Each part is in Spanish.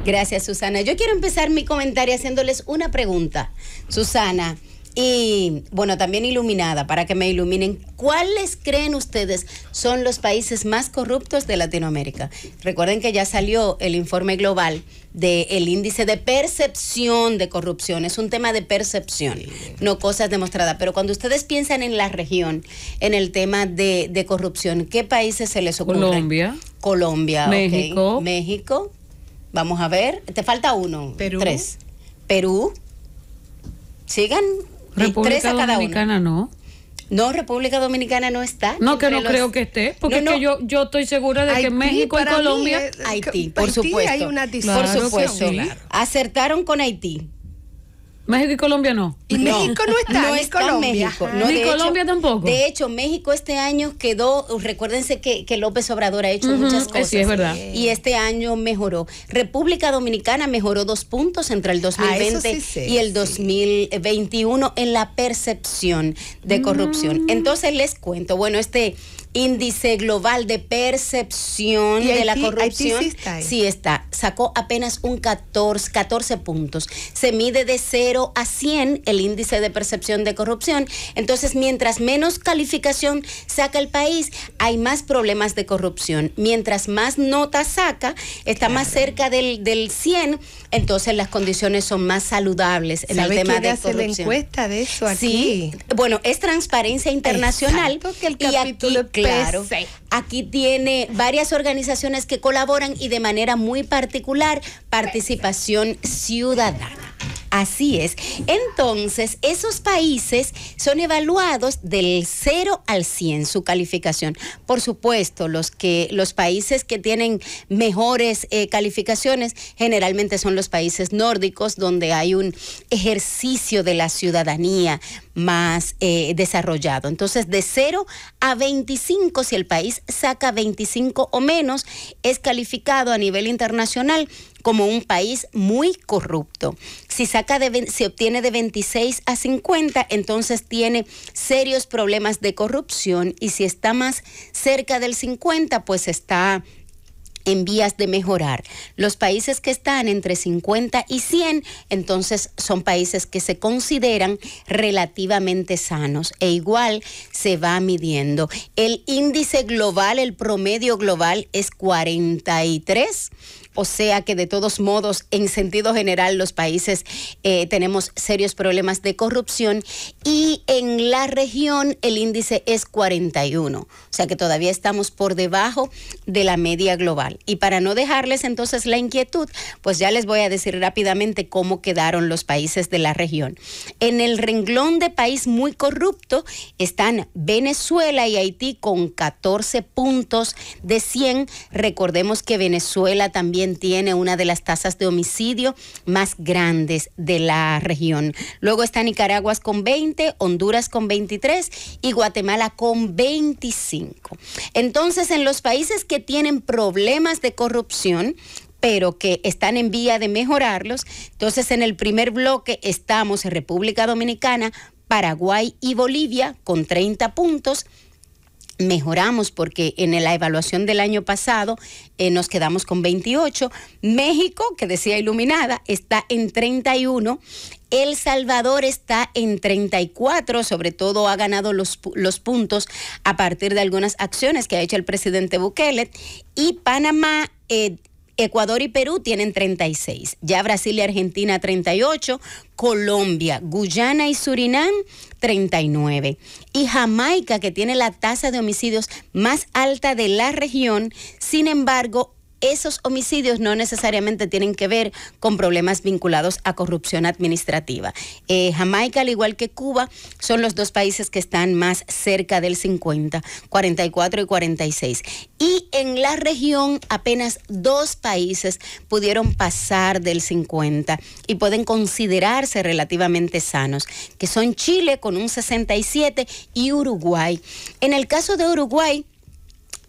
Gracias, Susana. Yo quiero empezar mi comentario haciéndoles una pregunta, Susana, y bueno, también iluminada, para que me iluminen. ¿Cuáles creen ustedes son los países más corruptos de Latinoamérica? Recuerden que ya salió el informe global del índice de percepción de corrupción. Es un tema de percepción, no cosas demostradas. Pero cuando ustedes piensan en la región, en el tema de corrupción, ¿qué países se les ocurre? Colombia. México. Okay. México. Vamos a ver. Te falta uno. Perú. 3. Perú. Sigan. República 3 a cada Dominicana uno. no. No, República Dominicana no está. No, que no creo que esté, porque No, es que yo estoy segura de Haití, que México y para Colombia... mí Haití, por Haití supuesto. hay una Por disociación, supuesto. claro. Acertaron con Haití. México y Colombia no. Y México no está, no ni está Colombia. México. Ajá. No, Ni de Colombia hecho, tampoco. De hecho, México este año quedó, recuérdense que López Obrador ha hecho muchas cosas. Sí, es verdad. Y este año mejoró. República Dominicana mejoró 2 puntos entre el 2020 eso sí sé, y el 2021 en la percepción de corrupción. Entonces les cuento, bueno, este índice global de percepción ¿Y de la Haití? corrupción. ¿Haití sí está ahí? Sí está, sacó apenas un 14 puntos. Se mide de 0 a 100 el índice de percepción de corrupción. Entonces, mientras menos calificación saca el país, hay más problemas de corrupción. Mientras más notas saca, está más cerca del 100, entonces las condiciones son más saludables en el tema de hace la corrupción. encuesta de eso aquí? Sí, bueno, es Transparencia Internacional. Exacto, que el y capítulo aquí, claro, PC. aquí tiene varias organizaciones que colaboran y de manera muy particular participación ciudadana. Así es. Entonces, esos países son evaluados del 0 al 100, su calificación. Por supuesto, los países que tienen mejores calificaciones generalmente son los países nórdicos, donde hay un ejercicio de la ciudadanía más desarrollado. Entonces, de 0 a 25, si el país saca 25 o menos, es calificado a nivel internacional como un país muy corrupto. Si obtiene de 26 a 50, entonces tiene serios problemas de corrupción, y si está más cerca del 50, pues está en vías de mejorar. Los países que están entre 50 y 100, entonces son países que se consideran relativamente sanos, e igual se va midiendo. El índice global, el promedio global es 43. O sea que de todos modos, en sentido general, los países tenemos serios problemas de corrupción, y en la región el índice es 41. O sea que todavía estamos por debajo de la media global. Y para no dejarles entonces la inquietud, pues ya les voy a decir rápidamente cómo quedaron los países de la región. En el renglón de país muy corrupto están Venezuela y Haití con 14 puntos de 100. Recordemos que Venezuela también tiene una de las tasas de homicidio más grandes de la región. Luego está Nicaragua con 20, Honduras con 23 y Guatemala con 25. Entonces, en los países que tienen problemas de corrupción, pero que están en vía de mejorarlos, entonces en el primer bloque estamos en República Dominicana, Paraguay y Bolivia con 30 puntos. Mejoramos porque en la evaluación del año pasado nos quedamos con 28. México, que decía iluminada, está en 31. El Salvador está en 34, sobre todo ha ganado los puntos a partir de algunas acciones que ha hecho el presidente Bukele. Y Panamá, Ecuador y Perú tienen 36. Ya Brasil y Argentina 38. Colombia, Guyana y Surinam 39. Y Jamaica, que tiene la tasa de homicidios más alta de la región, sin embargo, esos homicidios no necesariamente tienen que ver con problemas vinculados a corrupción administrativa. Jamaica, al igual que Cuba, son los dos países que están más cerca del 50, 44 y 46. Y en la región apenas 2 países pudieron pasar del 50 y pueden considerarse relativamente sanos, que son Chile con un 67 y Uruguay. En el caso de Uruguay,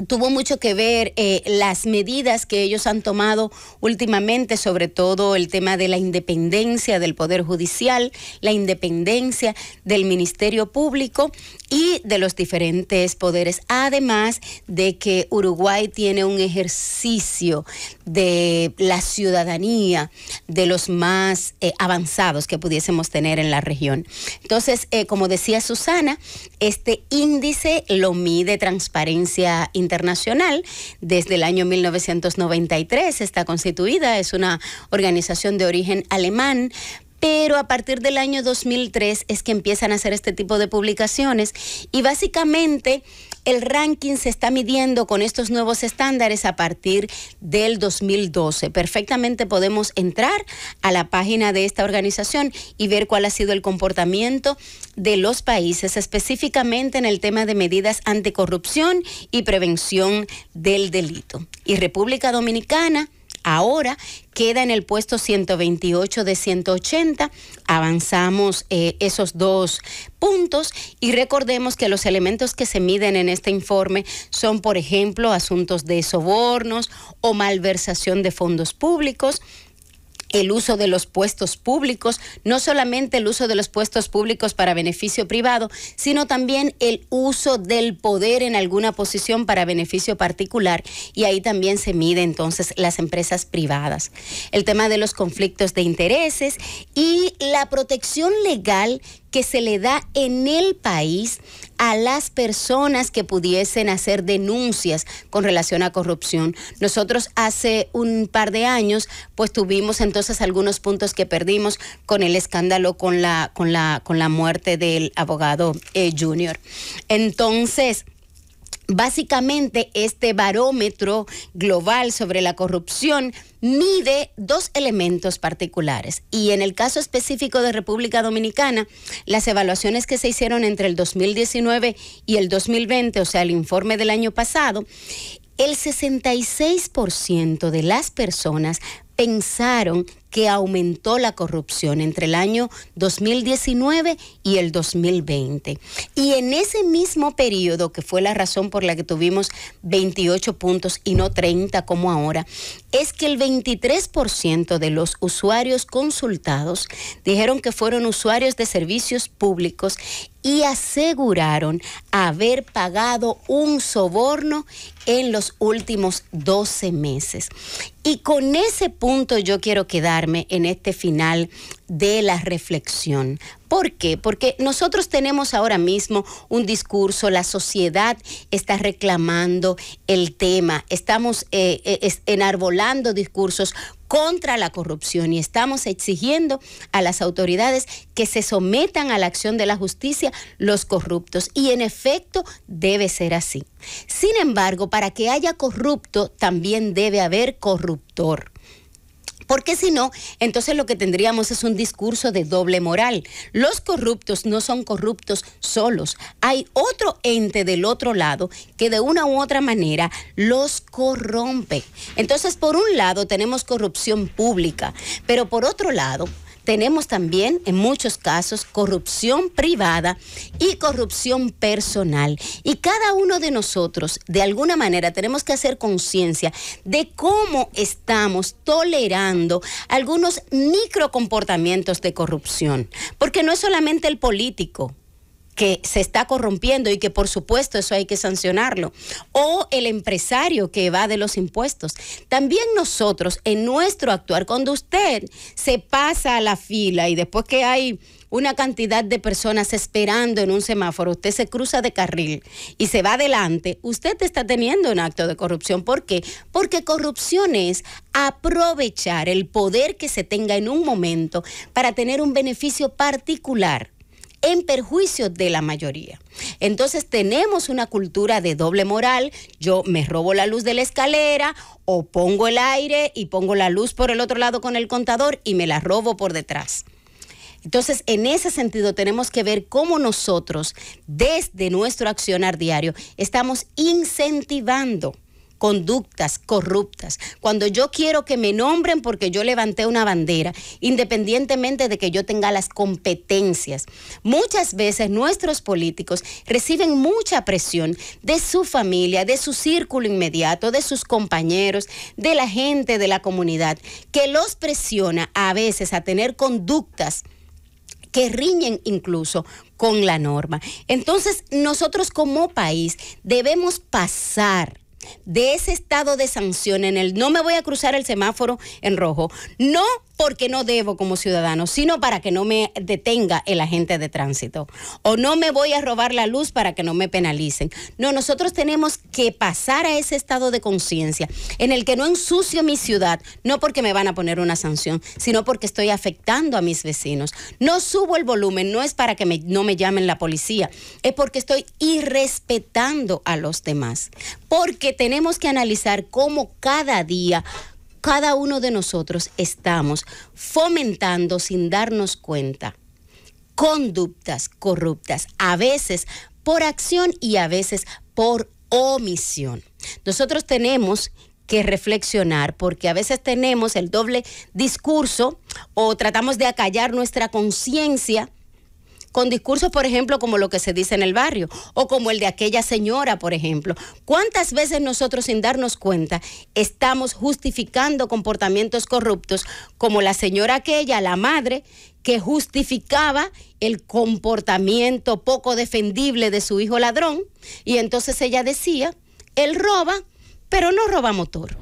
tuvo mucho que ver las medidas que ellos han tomado últimamente, sobre todo el tema de la independencia del Poder Judicial, la independencia del Ministerio Público y de los diferentes poderes. Además de que Uruguay tiene un ejercicio de la ciudadanía de los más avanzados que pudiésemos tener en la región. Entonces, como decía Susana, este índice lo mide Transparencia Internacional. Desde el año 1993 está constituida, es una organización de origen alemán, pero a partir del año 2003 es que empiezan a hacer este tipo de publicaciones y básicamente el ranking se está midiendo con estos nuevos estándares a partir del 2012. Perfectamente podemos entrar a la página de esta organización y ver cuál ha sido el comportamiento de los países, específicamente en el tema de medidas anticorrupción y prevención del delito. Y República Dominicana ahora queda en el puesto 128 de 180, avanzamos esos 2 puntos y recordemos que los elementos que se miden en este informe son, por ejemplo, asuntos de sobornos o malversación de fondos públicos, el uso de los puestos públicos, no solamente el uso de los puestos públicos para beneficio privado, sino también el uso del poder en alguna posición para beneficio particular, y ahí también se mide entonces las empresas privadas. El tema de los conflictos de intereses y la protección legal que se le da en el país a las personas que pudiesen hacer denuncias con relación a corrupción. Nosotros hace un par de años pues tuvimos entonces algunos puntos que perdimos con el escándalo con la muerte del abogado Junior. Entonces, básicamente, este barómetro global sobre la corrupción mide 2 elementos particulares. Y en el caso específico de República Dominicana, las evaluaciones que se hicieron entre el 2019 y el 2020, o sea, el informe del año pasado, el 66% de las personas pensaron que aumentó la corrupción entre el año 2019 y el 2020. Y en ese mismo periodo, que fue la razón por la que tuvimos 28 puntos y no 30 como ahora, es que el 23% de los usuarios consultados dijeron que fueron usuarios de servicios públicos y aseguraron haber pagado un soborno en los últimos 12 meses. Y con ese punto yo quiero quedarme en este final de la reflexión. ¿Por qué? Porque nosotros tenemos ahora mismo un discurso, la sociedad está reclamando el tema, estamos enarbolando discursos contra la corrupción y estamos exigiendo a las autoridades que se sometan a la acción de la justicia los corruptos. Y en efecto debe ser así. Sin embargo, para que haya corrupto también debe haber corruptor. Porque si no, entonces lo que tendríamos es un discurso de doble moral. Los corruptos no son corruptos solos. Hay otro ente del otro lado que de una u otra manera los corrompe. Entonces, por un lado tenemos corrupción pública, pero por otro lado tenemos también, en muchos casos, corrupción privada y corrupción personal. Y cada uno de nosotros, de alguna manera, tenemos que hacer conciencia de cómo estamos tolerando algunos microcomportamientos de corrupción. Porque no es solamente el político que se está corrompiendo y que por supuesto eso hay que sancionarlo, o el empresario que evade los impuestos. También nosotros en nuestro actuar, cuando usted se pasa a la fila y después que hay una cantidad de personas esperando en un semáforo, usted se cruza de carril y se va adelante, usted está teniendo un acto de corrupción. ¿Por qué? Porque corrupción es aprovechar el poder que se tenga en un momento para tener un beneficio particular en perjuicio de la mayoría. Entonces tenemos una cultura de doble moral. Yo me robo la luz de la escalera o pongo el aire y pongo la luz por el otro lado con el contador y me la robo por detrás. Entonces, en ese sentido, tenemos que ver cómo nosotros, desde nuestro accionar diario, estamos incentivando conductas corruptas, cuando yo quiero que me nombren porque yo levanté una bandera, independientemente de que yo tenga las competencias. Muchas veces nuestros políticos reciben mucha presión de su familia, de su círculo inmediato, de sus compañeros, de la gente de la comunidad, que los presiona a veces a tener conductas que riñen incluso con la norma. Entonces, nosotros como país debemos pasar de ese estado de sanción en el no me voy a cruzar el semáforo en rojo, no porque no debo como ciudadano, sino para que no me detenga el agente de tránsito, o no me voy a robar la luz para que no me penalicen. No, nosotros tenemos que pasar a ese estado de conciencia en el que no ensucio mi ciudad, no porque me van a poner una sanción, sino porque estoy afectando a mis vecinos. No subo el volumen, no es para que no me llamen la policía, es porque estoy irrespetando a los demás. Porque tenemos que analizar cómo cada día cada uno de nosotros estamos fomentando sin darnos cuenta conductas corruptas, a veces por acción y a veces por omisión. Nosotros tenemos que reflexionar porque a veces tenemos el doble discurso o tratamos de acallar nuestra conciencia con discursos, por ejemplo, como lo que se dice en el barrio, o como el de aquella señora, por ejemplo. ¿Cuántas veces nosotros, sin darnos cuenta, estamos justificando comportamientos corruptos, como la señora aquella, la madre, que justificaba el comportamiento poco defendible de su hijo ladrón, y entonces ella decía, él roba, pero no roba motor?